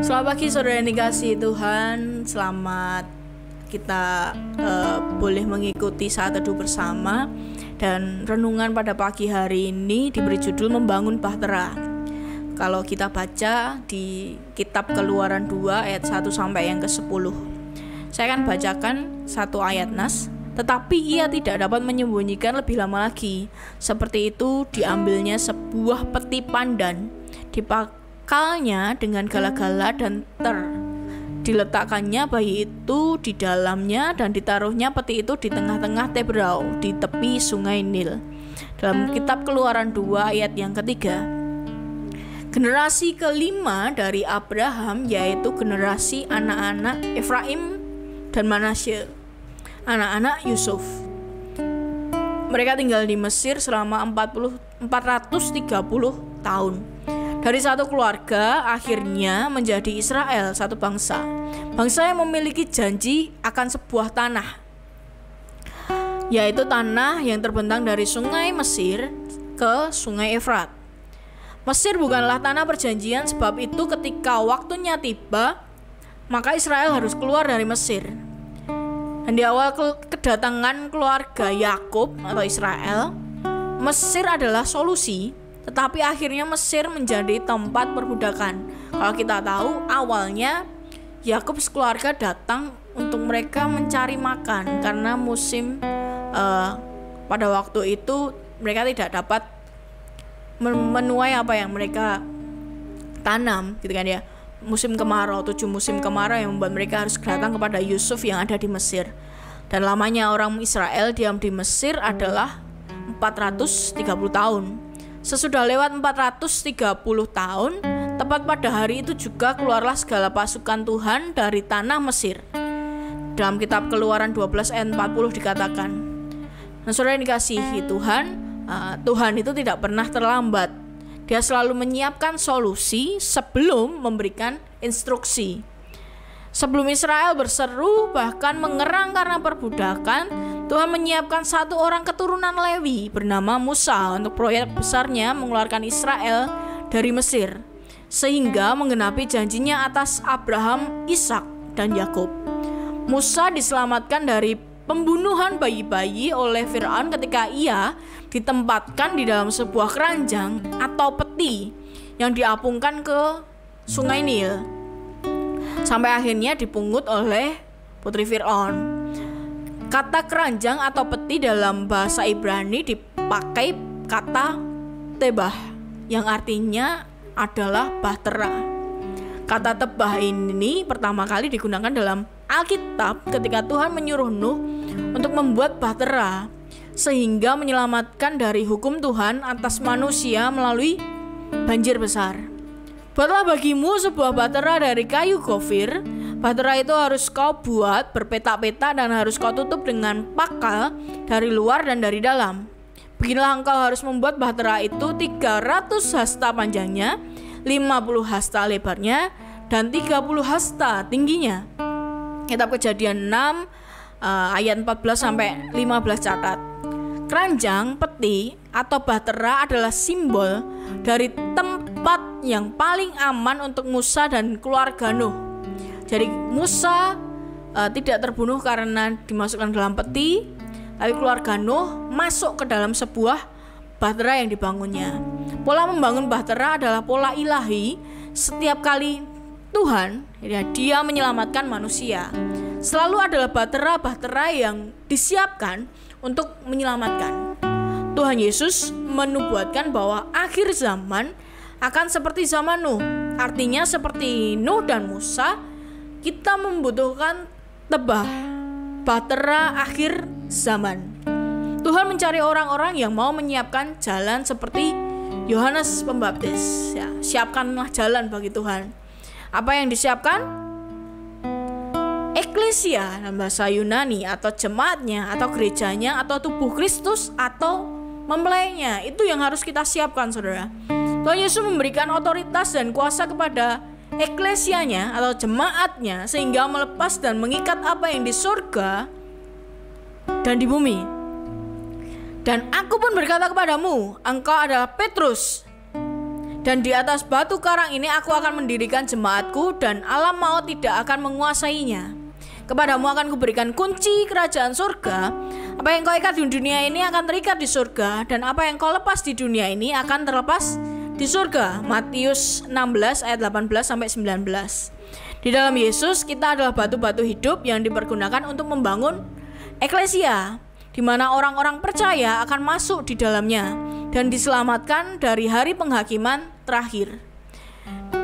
Selamat pagi saudara yang dikasihi Tuhan. Selamat kita boleh mengikuti saat teduh bersama. Dan renungan pada pagi hari ini diberi judul Membangun Bahtera. Kalau kita baca di kitab Keluaran 2 ayat 1 sampai yang ke-10, saya akan bacakan satu ayat nas. Tetapi ia tidak dapat menyembunyikan lebih lama lagi. Seperti itu diambilnya sebuah peti pandan, dipakalnya dengan gala-gala dan diletakkannya bayi itu di dalamnya, dan ditaruhnya peti itu di tengah-tengah Tebrau, di tepi sungai Nil. Dalam kitab Keluaran 2 ayat yang ketiga. Generasi kelima dari Abraham yaitu generasi anak-anak Efraim dan Manasye, anak-anak Yusuf. Mereka tinggal di Mesir selama 430 tahun. Dari satu keluarga akhirnya menjadi Israel, satu bangsa. Bangsa yang memiliki janji akan sebuah tanah, yaitu tanah yang terbentang dari sungai Mesir ke sungai Efrat. Mesir bukanlah tanah perjanjian, sebab itu ketika waktunya tiba, maka Israel harus keluar dari Mesir. Dan di awal kedatangan keluarga Yakub atau Israel, Mesir adalah solusi, tetapi akhirnya Mesir menjadi tempat perbudakan. Kalau kita tahu, awalnya Yakub sekeluarga datang untuk mereka mencari makan, karena musim pada waktu itu mereka tidak dapat menuai apa yang mereka tanam, gitu kan ya. Musim kemarau, 7 musim kemarau yang membuat mereka harus datang kepada Yusuf yang ada di Mesir. Dan lamanya orang Israel diam di Mesir adalah 430 tahun. Sesudah lewat 430 tahun, tepat pada hari itu juga keluarlah segala pasukan Tuhan dari tanah Mesir. Dalam kitab Keluaran 12 ayat 40 dikatakan, nah, saudara yang dikasihi Tuhan, Tuhan itu tidak pernah terlambat. Dia selalu menyiapkan solusi sebelum memberikan instruksi. Sebelum Israel berseru bahkan mengerang karena perbudakan, Tuhan menyiapkan satu orang keturunan Lewi bernama Musa untuk proyek besarnya mengeluarkan Israel dari Mesir, sehingga menggenapi janjinya atas Abraham, Ishak, dan Yakub. Musa diselamatkan dari pembunuhan bayi-bayi oleh Firaun ketika ia ditempatkan di dalam sebuah keranjang atau peti yang diapungkan ke sungai Nil, sampai akhirnya dipungut oleh putri Firaun. Kata keranjang atau peti dalam bahasa Ibrani dipakai kata tebah, yang artinya adalah bahtera. Kata tebah ini pertama kali digunakan dalam Alkitab ketika Tuhan menyuruh Nuh untuk membuat bahtera, sehingga menyelamatkan dari hukum Tuhan atas manusia melalui banjir besar. Buatlah bagimu sebuah bahtera dari kayu gofir. Bahtera itu harus kau buat berpetak-petak dan harus kau tutup dengan pakal dari luar dan dari dalam. Beginilah engkau harus membuat bahtera itu 300 hasta panjangnya, 50 hasta lebarnya, dan 30 hasta tingginya. Kitab Kejadian 6 ayat 14 sampai 15 catat. Keranjang, peti, atau bahtera adalah simbol dari tempat yang paling aman untuk Musa dan keluarga Nuh. Jadi Musa tidak terbunuh karena dimasukkan dalam peti, tapi keluarga Nuh masuk ke dalam sebuah bahtera yang dibangunnya. Pola membangun bahtera adalah pola ilahi. Setiap kali Tuhan, dia menyelamatkan manusia, selalu adalah bahtera-bahtera yang disiapkan untuk menyelamatkan. Tuhan Yesus menubuatkan bahwa akhir zaman akan seperti zaman Nuh. Artinya seperti Nuh dan Musa, kita membutuhkan tebah, bahtera akhir zaman. Tuhan mencari orang-orang yang mau menyiapkan jalan seperti Yohanes Pembaptis. Ya, siapkanlah jalan bagi Tuhan. Apa yang disiapkan? Eklesia dalam bahasa Yunani, atau jemaatnya, atau gerejanya, atau tubuh Kristus, atau mempelainya. Itu yang harus kita siapkan, saudara. Tuhan Yesus memberikan otoritas dan kuasa kepada eklesianya atau jemaatnya, sehingga melepas dan mengikat apa yang di surga dan di bumi. Dan aku pun berkata kepadamu, engkau adalah Petrus, Dan di atas batu karang ini aku akan mendirikan jemaatku, dan alam maut tidak akan menguasainya. Kepadamu akan kuberikan kunci kerajaan surga. Apa yang kau ikat di dunia ini akan terikat di surga, dan apa yang kau lepas di dunia ini akan terlepas di surga. Matius 16 ayat 18-19. Di dalam Yesus kita adalah batu-batu hidup yang dipergunakan untuk membangun eklesia, di mana orang-orang percaya akan masuk di dalamnya dan diselamatkan dari hari penghakiman terakhir.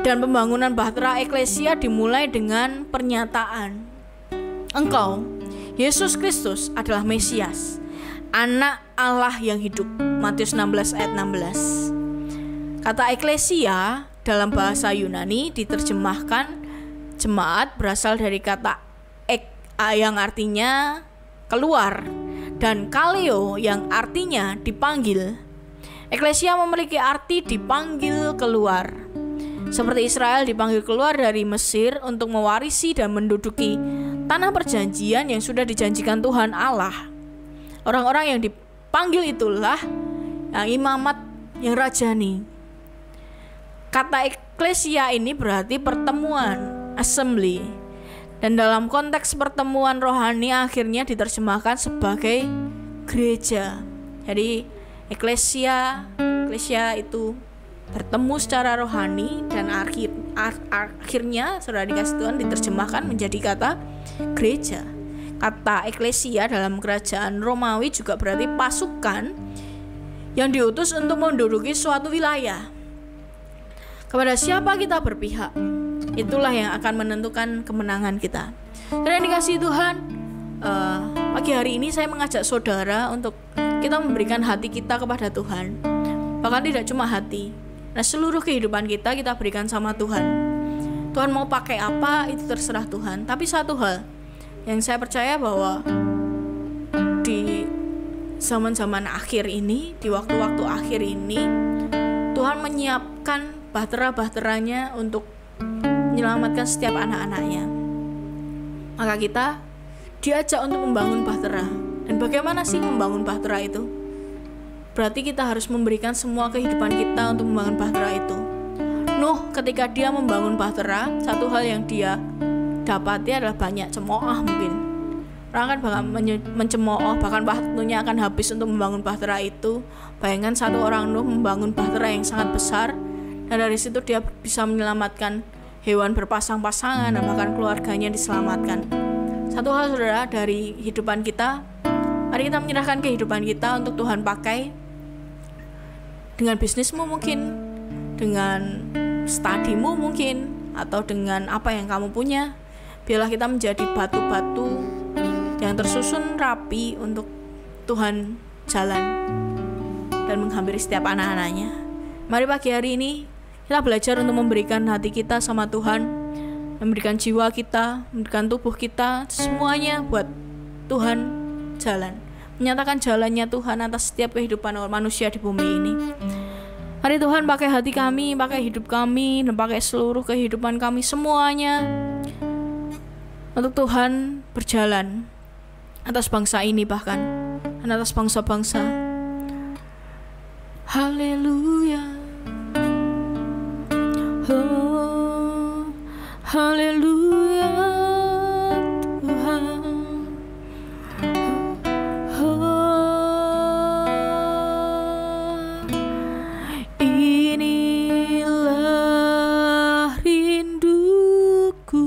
Dan pembangunan bahtera eklesia dimulai dengan pernyataan, engkau, Yesus Kristus adalah Mesias, Anak Allah yang hidup. Matius 16 ayat 16. Kata eklesia dalam bahasa Yunani diterjemahkan jemaat, berasal dari kata yang artinya keluar, dan kaleo yang artinya dipanggil. Eklesia memiliki arti dipanggil keluar. Seperti Israel dipanggil keluar dari Mesir untuk mewarisi dan menduduki tanah perjanjian yang sudah dijanjikan Tuhan Allah. Orang-orang yang dipanggil itulah yang imamat yang rajani. Kata eklesia ini berarti pertemuan, assembly. Dan dalam konteks pertemuan rohani akhirnya diterjemahkan sebagai gereja. Jadi eklesia itu bertemu secara rohani, dan akhirnya saudara dikasih Tuhan diterjemahkan menjadi kata gereja. Kata eklesia dalam kerajaan Romawi juga berarti pasukan yang diutus untuk menduduki suatu wilayah. Kepada siapa kita berpihak, itulah yang akan menentukan kemenangan kita. Dan dikasih Tuhan, pagi hari ini saya mengajak saudara untuk kita memberikan hati kita kepada Tuhan. Bahkan tidak cuma hati, nah seluruh kehidupan kita berikan sama Tuhan. Tuhan mau pakai apa itu terserah Tuhan. Tapi satu hal yang saya percaya, bahwa di zaman-zaman akhir ini, di waktu-waktu akhir ini, Tuhan menyiapkan bahtera-bahteranya untuk menyelamatkan setiap anak-anaknya. Maka kita diajak untuk membangun bahtera. Dan bagaimana sih membangun bahtera itu? Berarti kita harus memberikan semua kehidupan kita untuk membangun bahtera itu. Nuh ketika dia membangun bahtera, satu hal yang dia dapati adalah banyak cemooh mungkin. Orang kan bakal mencemooh, bahkan waktunya akan habis untuk membangun bahtera itu. Bayangkan satu orang Nuh membangun bahtera yang sangat besar, dan dari situ dia bisa menyelamatkan hewan berpasang-pasangan, dan bahkan keluarganya diselamatkan. Satu hal saudara, dari kehidupan kita, mari kita menyerahkan kehidupan kita untuk Tuhan pakai. Dengan bisnismu mungkin, dengan studimu mungkin, atau dengan apa yang kamu punya. Biarlah kita menjadi batu-batu yang tersusun rapi untuk Tuhan jalan dan menghampiri setiap anak-anaknya. Mari pagi hari ini kita belajar untuk memberikan hati kita sama Tuhan, memberikan jiwa kita, memberikan tubuh kita, semuanya buat Tuhan jalan, menyatakan jalannya Tuhan atas setiap kehidupan manusia di bumi ini. Mari Tuhan pakai hati kami, pakai hidup kami, dan pakai seluruh kehidupan kami semuanya untuk Tuhan berjalan atas bangsa ini, bahkan dan atas bangsa-bangsa. Haleluya. Oh, haleluya Tuhan. Inilah rinduku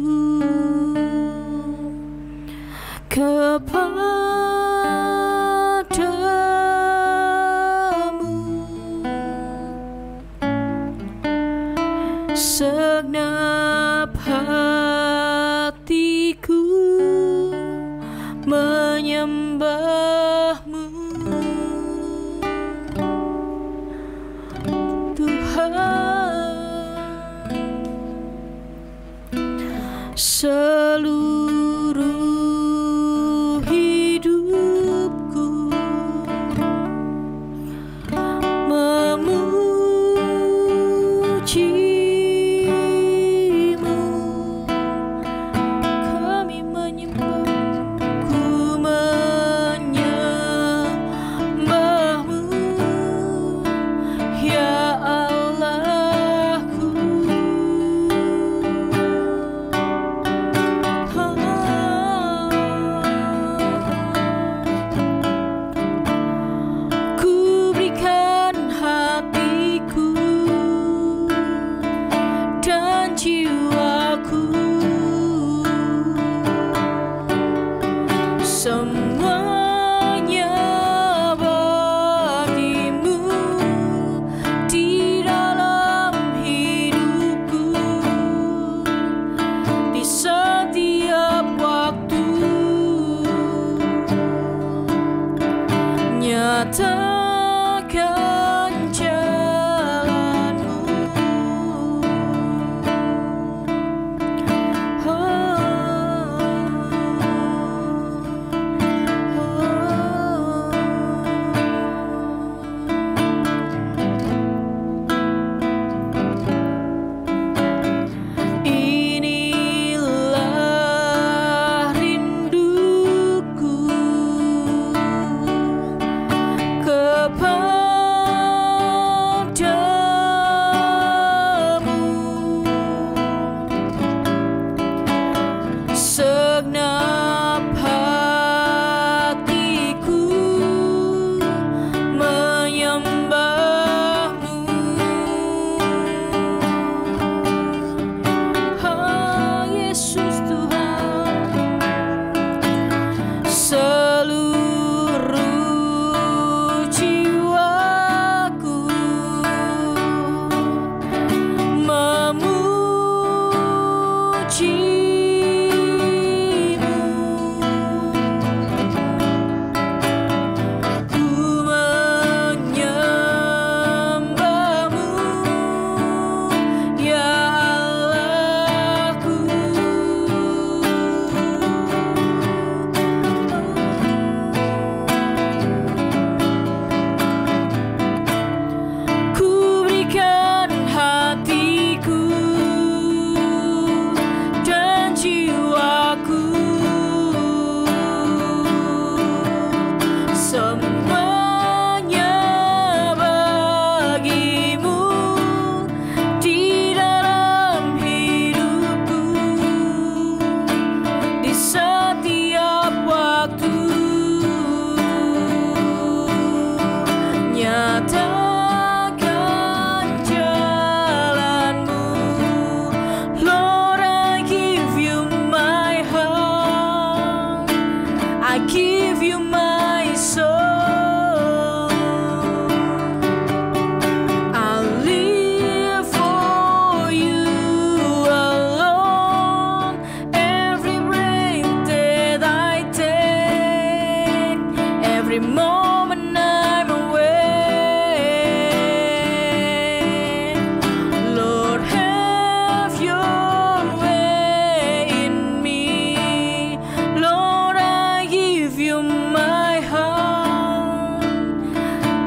kepadamu, segenap hatiku menyembahmu Tuhan. Seluruh hidupku memujimu, kami menyembahmu, menyembahmu ya Allah.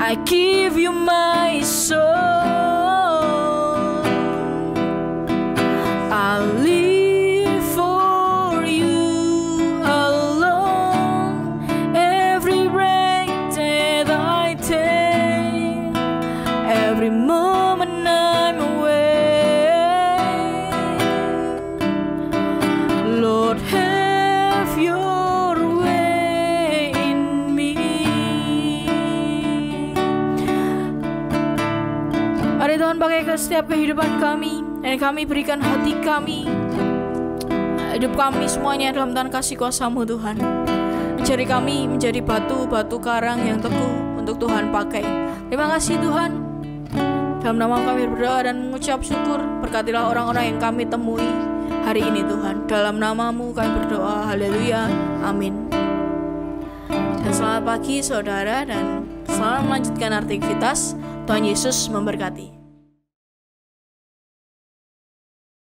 I give you my soul. I live for you alone. Every breath that I take, every moment I'm awake, Lord, have your way in me. Mari Tuhan pakai ke setiap kehidupan kami, dan kami berikan hati kami, hidup kami semuanya dalam tangan kasih kuasa-Mu Tuhan. Mencari kami menjadi batu-batu karang yang teguh untuk Tuhan pakai. Terima kasih Tuhan. Dalam nama kami berdoa dan mengucap syukur. Berkatilah orang-orang yang kami temui hari ini Tuhan. Dalam nama-Mu kami berdoa. Haleluya. Amin. Dan selamat pagi saudara, dan selamat melanjutkan aktivitas. Tuhan Yesus memberkati.